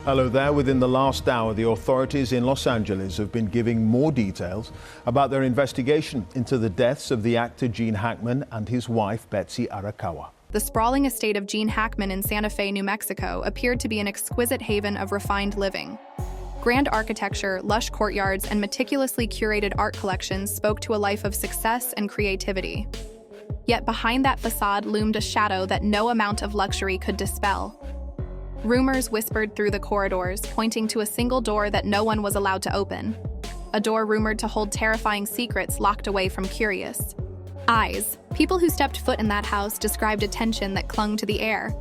Hello there. Within the last hour, the authorities in Los Angeles have been giving more details about their investigation into the deaths of the actor Gene Hackman and his wife, Betsy Arakawa. The sprawling estate of Gene Hackman in Santa Fe, New Mexico, appeared to be an exquisite haven of refined living. Grand architecture, lush courtyards, and meticulously curated art collections spoke to a life of success and creativity. Yet behind that facade loomed a shadow that no amount of luxury could dispel. Rumors whispered through the corridors, pointing to a single door that no one was allowed to open. A door rumored to hold terrifying secrets locked away from curious eyes. People who stepped foot in that house described a tension that clung to the air.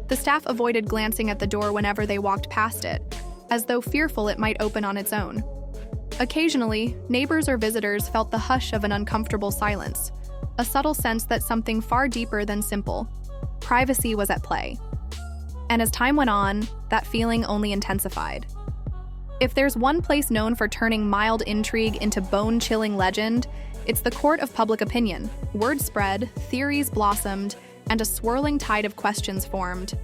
The staff avoided glancing at the door whenever they walked past it, as though fearful it might open on its own. Occasionally, neighbors or visitors felt the hush of an uncomfortable silence, a subtle sense that something far deeper than simple privacy was at play. And as time went on, that feeling only intensified. If there's one place known for turning mild intrigue into bone-chilling legend, it's the court of public opinion. Word spread, theories blossomed, and a swirling tide of questions formed.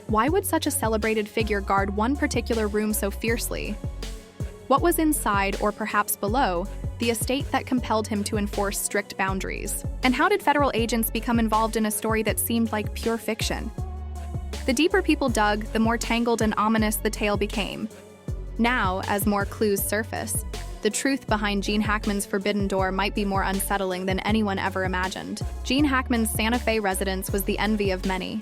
Why would such a celebrated figure guard one particular room so fiercely? What was inside, or perhaps below, the estate that compelled him to enforce strict boundaries? And how did federal agents become involved in a story that seemed like pure fiction? The deeper people dug, the more tangled and ominous the tale became. Now, as more clues surface, the truth behind Gene Hackman's forbidden door might be more unsettling than anyone ever imagined. Gene Hackman's Santa Fe residence was the envy of many.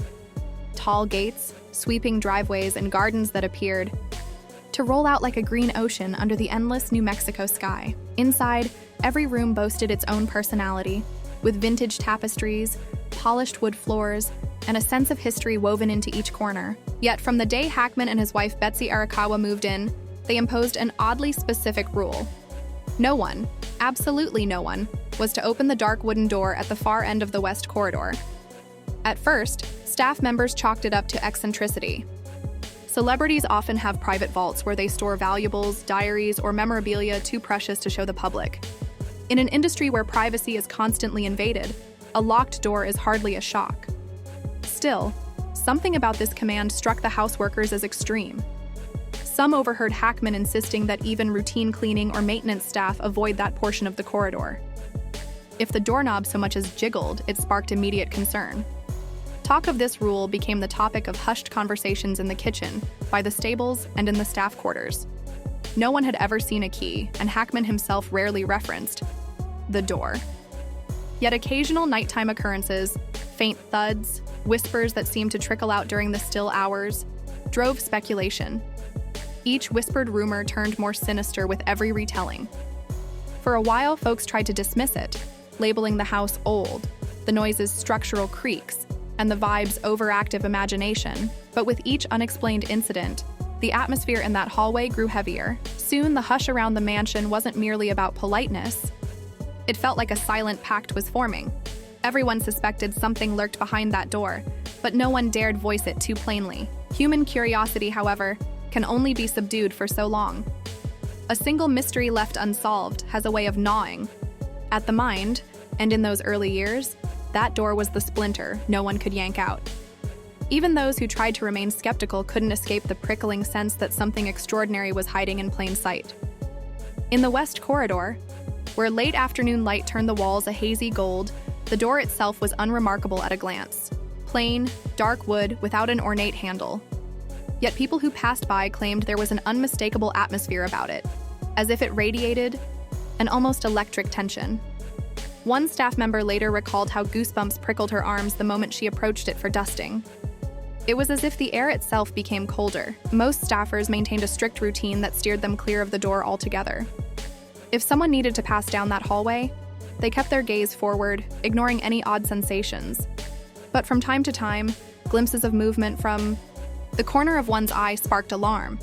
Tall gates, sweeping driveways, and gardens that appeared to roll out like a green ocean under the endless New Mexico sky. Inside, every room boasted its own personality, with vintage tapestries, polished wood floors, and a sense of history woven into each corner. Yet from the day Hackman and his wife Betsy Arakawa moved in, they imposed an oddly specific rule. No one, absolutely no one, was to open the dark wooden door at the far end of the west corridor. At first, staff members chalked it up to eccentricity. Celebrities often have private vaults where they store valuables, diaries, or memorabilia too precious to show the public. In an industry where privacy is constantly invaded, a locked door is hardly a shock. Still, something about this command struck the houseworkers as extreme. Some overheard Hackman insisting that even routine cleaning or maintenance staff avoid that portion of the corridor. If the doorknob so much as jiggled, it sparked immediate concern. Talk of this rule became the topic of hushed conversations in the kitchen, by the stables, and in the staff quarters. No one had ever seen a key, and Hackman himself rarely referenced the door. Yet occasional nighttime occurrences, faint thuds, whispers that seemed to trickle out during the still hours, drove speculation. Each whispered rumor turned more sinister with every retelling. For a while, folks tried to dismiss it, labeling the house old, the noises structural creaks, and the vibes overactive imagination. But with each unexplained incident, the atmosphere in that hallway grew heavier. Soon, the hush around the mansion wasn't merely about politeness. It felt like a silent pact was forming. Everyone suspected something lurked behind that door, but no one dared voice it too plainly. Human curiosity, however, can only be subdued for so long. A single mystery left unsolved has a way of gnawing at the mind, and in those early years, that door was the splinter no one could yank out. Even those who tried to remain skeptical couldn't escape the prickling sense that something extraordinary was hiding in plain sight. In the west corridor, where late afternoon light turned the walls a hazy gold, the door itself was unremarkable at a glance. Plain, dark wood without an ornate handle. Yet people who passed by claimed there was an unmistakable atmosphere about it, as if it radiated an almost electric tension. One staff member later recalled how goosebumps prickled her arms the moment she approached it for dusting. It was as if the air itself became colder. Most staffers maintained a strict routine that steered them clear of the door altogether. If someone needed to pass down that hallway, they kept their gaze forward, ignoring any odd sensations. But from time to time, glimpses of movement from the corner of one's eye sparked alarm.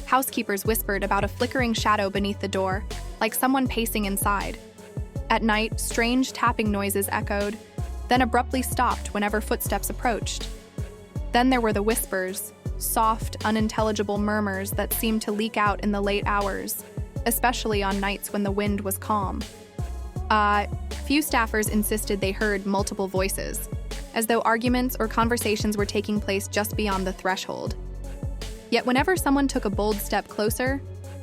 Housekeepers whispered about a flickering shadow beneath the door, like someone pacing inside. At night, strange tapping noises echoed, then abruptly stopped whenever footsteps approached. Then there were the whispers, soft, unintelligible murmurs that seemed to leak out in the late hours, especially on nights when the wind was calm. Few staffers insisted they heard multiple voices, as though arguments or conversations were taking place just beyond the threshold. Yet whenever someone took a bold step closer,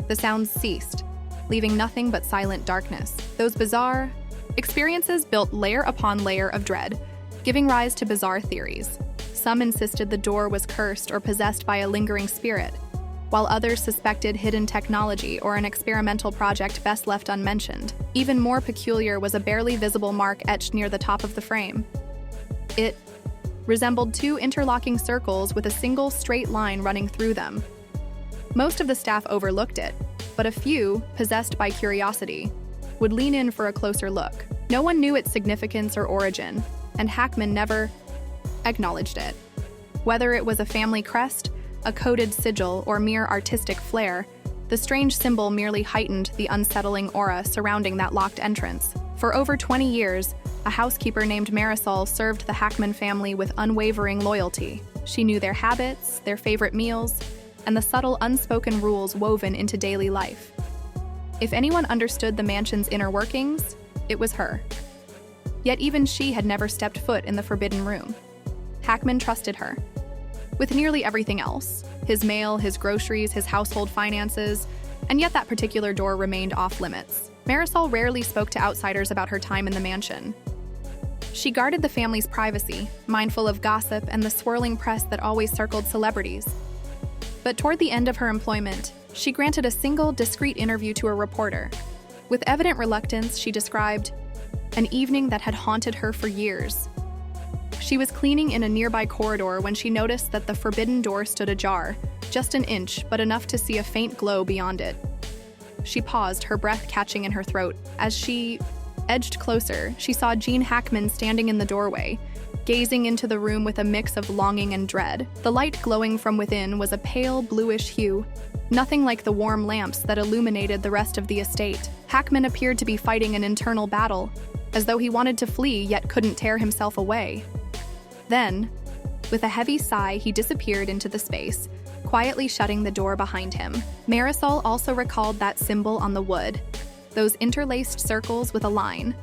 the sounds ceased, leaving nothing but silent darkness. Those bizarre experiences built layer upon layer of dread, giving rise to bizarre theories. Some insisted the door was cursed or possessed by a lingering spirit, while others suspected hidden technology or an experimental project best left unmentioned. Even more peculiar was a barely visible mark etched near the top of the frame. It resembled two interlocking circles with a single straight line running through them. Most of the staff overlooked it, but a few, possessed by curiosity, would lean in for a closer look. No one knew its significance or origin, and Hackman never acknowledged it. Whether it was a family crest, a coded sigil, or mere artistic flair, the strange symbol merely heightened the unsettling aura surrounding that locked entrance. For over 20 years, a housekeeper named Marisol served the Hackman family with unwavering loyalty. She knew their habits, their favorite meals, and the subtle unspoken rules woven into daily life. If anyone understood the mansion's inner workings, it was her. Yet even she had never stepped foot in the forbidden room. Hackman trusted her. With nearly everything else, his mail, his groceries, his household finances, and yet that particular door remained off limits. Marisol rarely spoke to outsiders about her time in the mansion. She guarded the family's privacy, mindful of gossip and the swirling press that always circled celebrities. But toward the end of her employment, she granted a single, discreet interview to a reporter. With evident reluctance, she described an evening that had haunted her for years. She was cleaning in a nearby corridor when she noticed that the forbidden door stood ajar, just an inch, but enough to see a faint glow beyond it. She paused, her breath catching in her throat. As she edged closer, she saw Gene Hackman standing in the doorway, gazing into the room with a mix of longing and dread. The light glowing from within was a pale bluish hue, nothing like the warm lamps that illuminated the rest of the estate. Hackman appeared to be fighting an internal battle, as though he wanted to flee yet couldn't tear himself away. Then, with a heavy sigh, he disappeared into the space, quietly shutting the door behind him. Marisol also recalled that symbol on the wood, those interlaced circles with a line.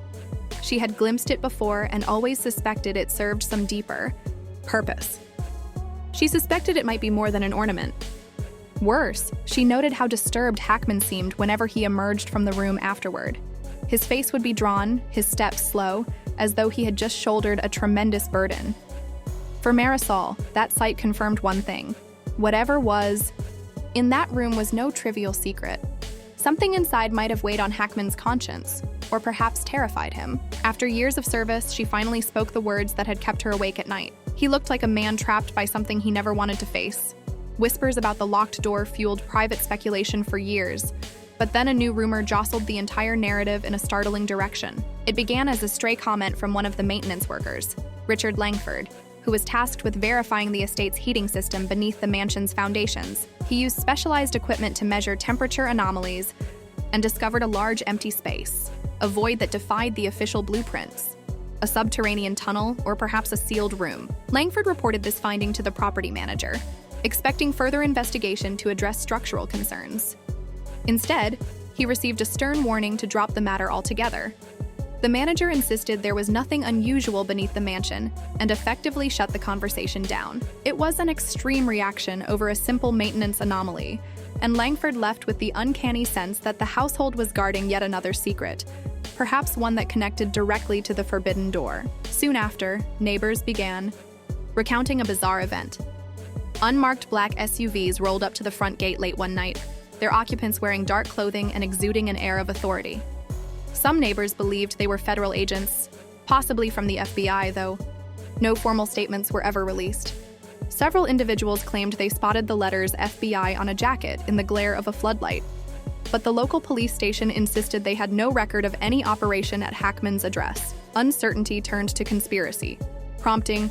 She had glimpsed it before and always suspected it served some deeper purpose. She suspected it might be more than an ornament. Worse, she noted how disturbed Hackman seemed whenever he emerged from the room afterward. His face would be drawn, his steps slow, as though he had just shouldered a tremendous burden. For Marisol, that sight confirmed one thing. Whatever was in that room was no trivial secret. Something inside might have weighed on Hackman's conscience, or perhaps terrified him. After years of service, she finally spoke the words that had kept her awake at night. He looked like a man trapped by something he never wanted to face. Whispers about the locked door fueled private speculation for years, but then a new rumor jostled the entire narrative in a startling direction. It began as a stray comment from one of the maintenance workers, Richard Langford, who was tasked with verifying the estate's heating system beneath the mansion's foundations. He used specialized equipment to measure temperature anomalies and discovered a large empty space, a void that defied the official blueprints. A subterranean tunnel, or perhaps a sealed room. Langford reported this finding to the property manager, expecting further investigation to address structural concerns. Instead, he received a stern warning to drop the matter altogether. The manager insisted there was nothing unusual beneath the mansion and effectively shut the conversation down. It was an extreme reaction over a simple maintenance anomaly, and Langford left with the uncanny sense that the household was guarding yet another secret, perhaps one that connected directly to the forbidden door. Soon after, neighbors began recounting a bizarre event. Unmarked black SUVs rolled up to the front gate late one night, their occupants wearing dark clothing and exuding an air of authority. Some neighbors believed they were federal agents, possibly from the FBI, though no formal statements were ever released. Several individuals claimed they spotted the letters FBI on a jacket in the glare of a floodlight, but the local police station insisted they had no record of any operation at Hackman's address. Uncertainty turned to conspiracy, prompting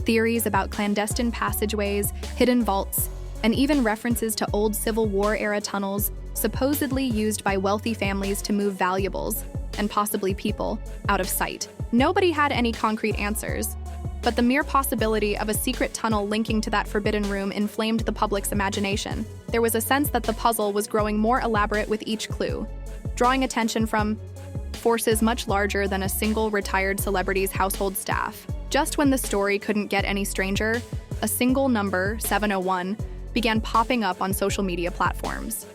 theories about clandestine passageways, hidden vaults, and even references to old Civil War-era tunnels supposedly used by wealthy families to move valuables, and possibly people, out of sight. Nobody had any concrete answers, but the mere possibility of a secret tunnel linking to that forbidden room inflamed the public's imagination. There was a sense that the puzzle was growing more elaborate with each clue, drawing attention from forces much larger than a single retired celebrity's household staff. Just when the story couldn't get any stranger, a single number, 701, began popping up on social media platforms.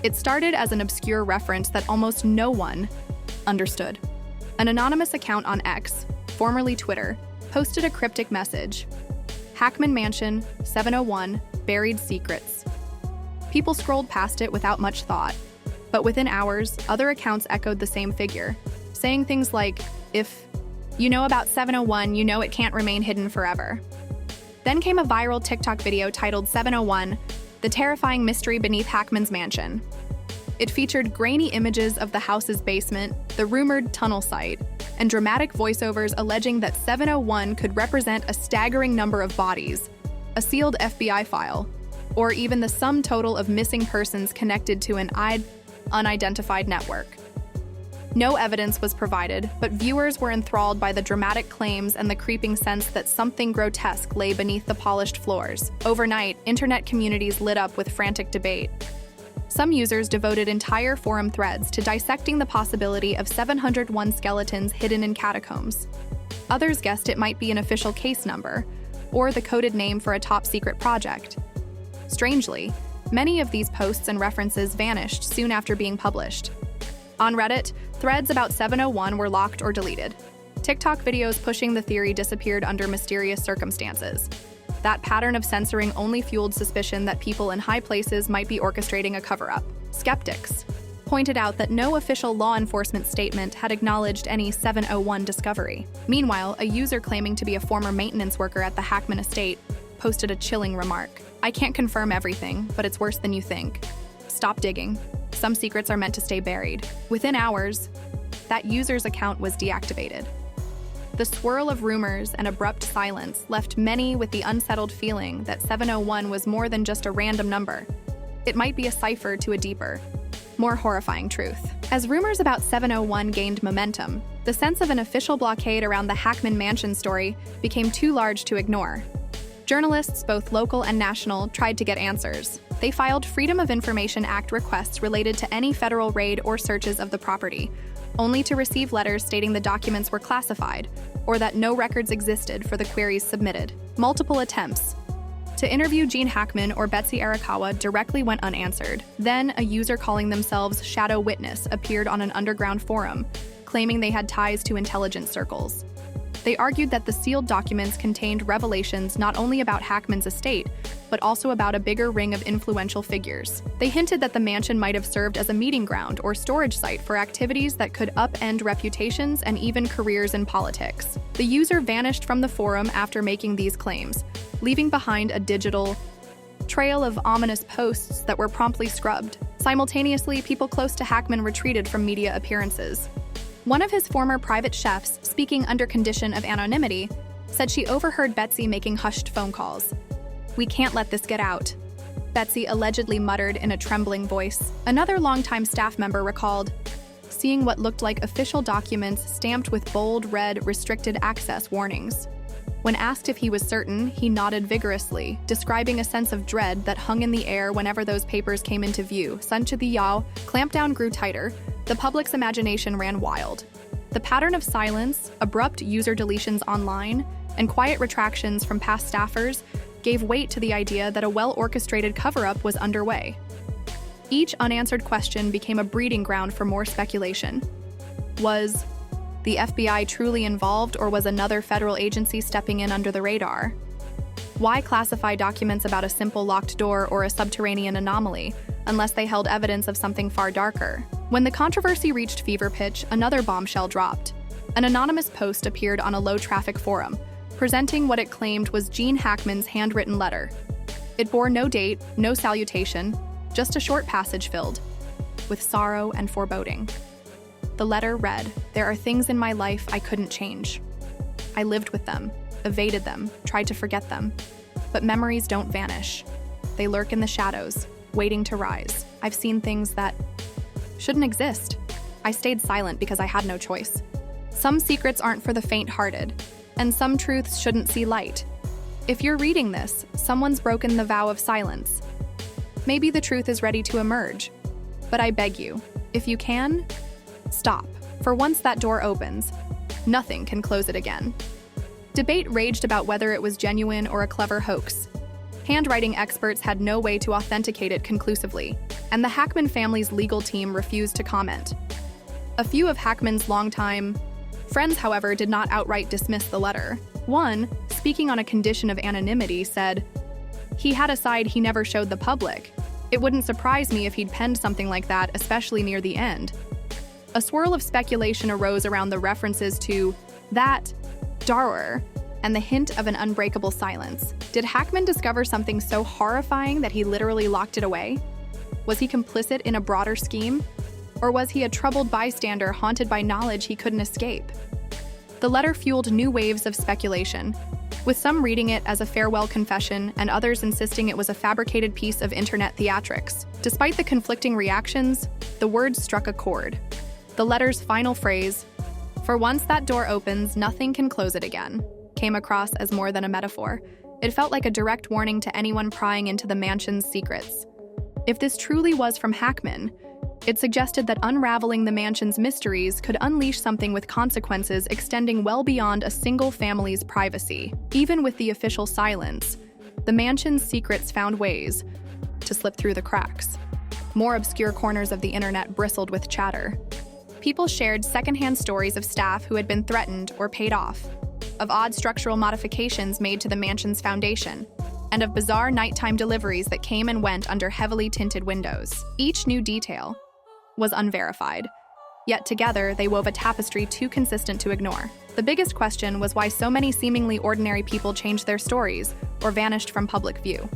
It started as an obscure reference that almost no one understood. An anonymous account on X, formerly Twitter, posted a cryptic message: Hackman Mansion, 701, buried secrets. People scrolled past it without much thought, but within hours, other accounts echoed the same figure, saying things like, "If you know about 701, you know it can't remain hidden forever." Then came a viral TikTok video titled 701, The Terrifying Mystery Beneath Hackman's Mansion. It featured grainy images of the house's basement, the rumored tunnel site, and dramatic voiceovers alleging that 701 could represent a staggering number of bodies, a sealed FBI file, or even the sum total of missing persons connected to an unidentified network. No evidence was provided, but viewers were enthralled by the dramatic claims and the creeping sense that something grotesque lay beneath the polished floors. Overnight, internet communities lit up with frantic debate. Some users devoted entire forum threads to dissecting the possibility of 701 skeletons hidden in catacombs. Others guessed it might be an official case number, or the coded name for a top-secret project. Strangely, many of these posts and references vanished soon after being published. On Reddit, threads about 701 were locked or deleted. TikTok videos pushing the theory disappeared under mysterious circumstances. That pattern of censoring only fueled suspicion that people in high places might be orchestrating a cover-up. Skeptics pointed out that no official law enforcement statement had acknowledged any 701 discovery. Meanwhile, a user claiming to be a former maintenance worker at the Hackman estate posted a chilling remark: "I can't confirm everything, but it's worse than you think. Stop digging. Some secrets are meant to stay buried." Within hours, that user's account was deactivated. The swirl of rumors and abrupt silence left many with the unsettled feeling that 701 was more than just a random number. It might be a cipher to a deeper, more horrifying truth. As rumors about 701 gained momentum, the sense of an official blockade around the Hackman Mansion story became too large to ignore. Journalists, both local and national, tried to get answers. They filed Freedom of Information Act requests related to any federal raid or searches of the property, only to receive letters stating the documents were classified, or that no records existed for the queries submitted. Multiple attempts to interview Gene Hackman or Betsy Arakawa directly went unanswered. Then, a user calling themselves Shadow Witness appeared on an underground forum, claiming they had ties to intelligence circles. They argued that the sealed documents contained revelations not only about Hackman's estate, but also about a bigger ring of influential figures. They hinted that the mansion might have served as a meeting ground or storage site for activities that could upend reputations and even careers in politics. The user vanished from the forum after making these claims, leaving behind a digital trail of ominous posts that were promptly scrubbed. Simultaneously, people close to Hackman retreated from media appearances. One of his former private chefs, speaking under condition of anonymity, said she overheard Betsy making hushed phone calls. "We can't let this get out," Betsy allegedly muttered in a trembling voice. Another longtime staff member recalled seeing what looked like official documents stamped with bold red restricted access warnings. When asked if he was certain, he nodded vigorously, describing a sense of dread that hung in the air whenever those papers came into view. Sanchidi Yao, clampdown grew tighter. The public's imagination ran wild. The pattern of silence, abrupt user deletions online, and quiet retractions from past staffers gave weight to the idea that a well-orchestrated cover-up was underway. Each unanswered question became a breeding ground for more speculation. Was the FBI truly involved, or was another federal agency stepping in under the radar? Why classify documents about a simple locked door or a subterranean anomaly, unless they held evidence of something far darker? When the controversy reached fever pitch, another bombshell dropped. An anonymous post appeared on a low-traffic forum, presenting what it claimed was Gene Hackman's handwritten letter. It bore no date, no salutation, just a short passage filled with sorrow and foreboding. The letter read, "There are things in my life I couldn't change. I lived with them, evaded them, tried to forget them. But memories don't vanish. They lurk in the shadows, waiting to rise. I've seen things that shouldn't exist. I stayed silent because I had no choice. Some secrets aren't for the faint-hearted, and some truths shouldn't see light. If you're reading this, someone's broken the vow of silence. Maybe the truth is ready to emerge. But I beg you, if you can, stop. For once that door opens, nothing can close it again." Debate raged about whether it was genuine or a clever hoax. Handwriting experts had no way to authenticate it conclusively, and the Hackman family's legal team refused to comment. A few of Hackman's longtime friends, however, did not outright dismiss the letter. One, speaking on a condition of anonymity, said, "He had a side he never showed the public. It wouldn't surprise me if he'd penned something like that, especially near the end." A swirl of speculation arose around the references to that drawer and the hint of an unbreakable silence. Did Hackman discover something so horrifying that he literally locked it away? Was he complicit in a broader scheme? Or was he a troubled bystander haunted by knowledge he couldn't escape? The letter fueled new waves of speculation, with some reading it as a farewell confession and others insisting it was a fabricated piece of internet theatrics. Despite the conflicting reactions, the words struck a chord. The letter's final phrase, "For once that door opens, nothing can close it again," came across as more than a metaphor. It felt like a direct warning to anyone prying into the mansion's secrets. If this truly was from Hackman, it suggested that unraveling the mansion's mysteries could unleash something with consequences extending well beyond a single family's privacy. Even with the official silence, the mansion's secrets found ways to slip through the cracks. More obscure corners of the internet bristled with chatter. People shared secondhand stories of staff who had been threatened or paid off, of odd structural modifications made to the mansion's foundation, and of bizarre nighttime deliveries that came and went under heavily tinted windows. Each new detail was unverified, yet together they wove a tapestry too consistent to ignore. The biggest question was why so many seemingly ordinary people changed their stories or vanished from public view.